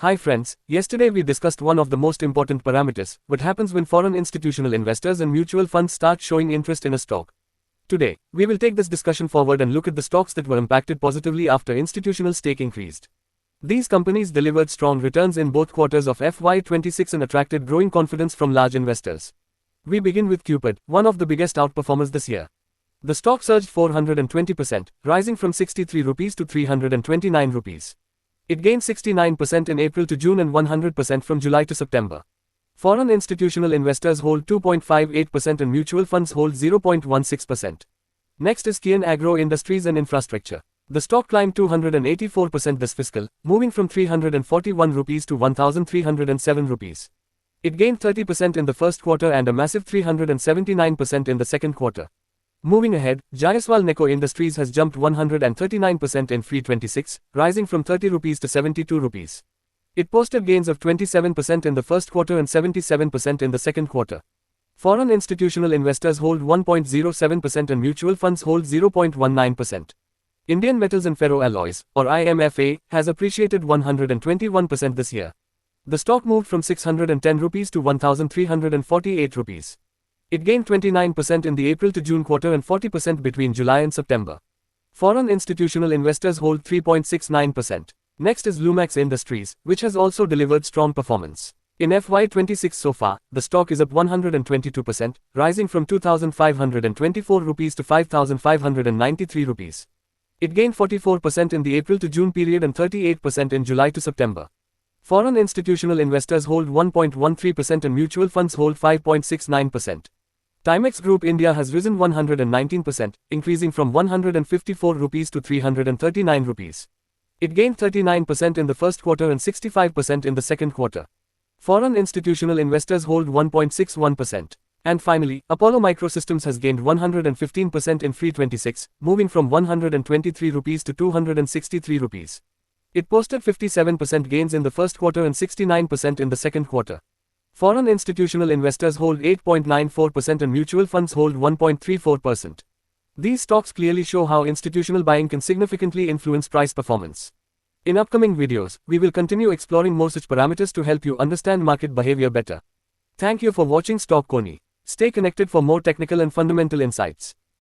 Hi friends, yesterday we discussed one of the most important parameters, what happens when foreign institutional investors and mutual funds start showing interest in a stock. Today, we will take this discussion forward and look at the stocks that were impacted positively after institutional stake increased. These companies delivered strong returns in both quarters of FY26 and attracted growing confidence from large investors. We begin with Cupid, one of the biggest outperformers this year. The stock surged 420%, rising from 63 rupees to 329 rupees. It gained 69% in April to June and 100% from July to September. Foreign institutional investors hold 2.58% and mutual funds hold 0.16%. Next is Kian Agro Industries and Infrastructure. The stock climbed 284% this fiscal, moving from 341 rupees to 1307 rupees. It gained 30% in the first quarter and a massive 379% in the second quarter. Moving ahead, Jaiswal Neco Industries has jumped 139% in FY26, rising from 30 rupees to 72 rupees. It posted gains of 27% in the first quarter and 77% in the second quarter. Foreign institutional investors hold 1.07% and mutual funds hold 0.19%. Indian Metals and Ferroalloys, or IMFA, has appreciated 121% this year. The stock moved from 610 rupees to 1348 rupees. It gained 29% in the April to June quarter and 40% between July and September. Foreign institutional investors hold 3.69%. Next is Lumax Industries, which has also delivered strong performance. In FY26 so far, the stock is up 122%, rising from 2,524 rupees to 5,593 rupees. It gained 44% in the April to June period and 38% in July to September. Foreign institutional investors hold 1.13% and mutual funds hold 5.69%. Timex Group India has risen 119%, increasing from 154 rupees to 339 rupees. It gained 39% in the first quarter and 65% in the second quarter. Foreign institutional investors hold 1.61%. And finally, Apollo Microsystems has gained 115% in FY26, moving from 123 rupees to 263 rupees. It posted 57% gains in the first quarter and 69% in the second quarter. Foreign institutional investors hold 8.94% and mutual funds hold 1.34%. These stocks clearly show how institutional buying can significantly influence price performance. In upcoming videos, we will continue exploring more such parameters to help you understand market behavior better. Thank you for watching Stock Coney. Stay connected for more technical and fundamental insights.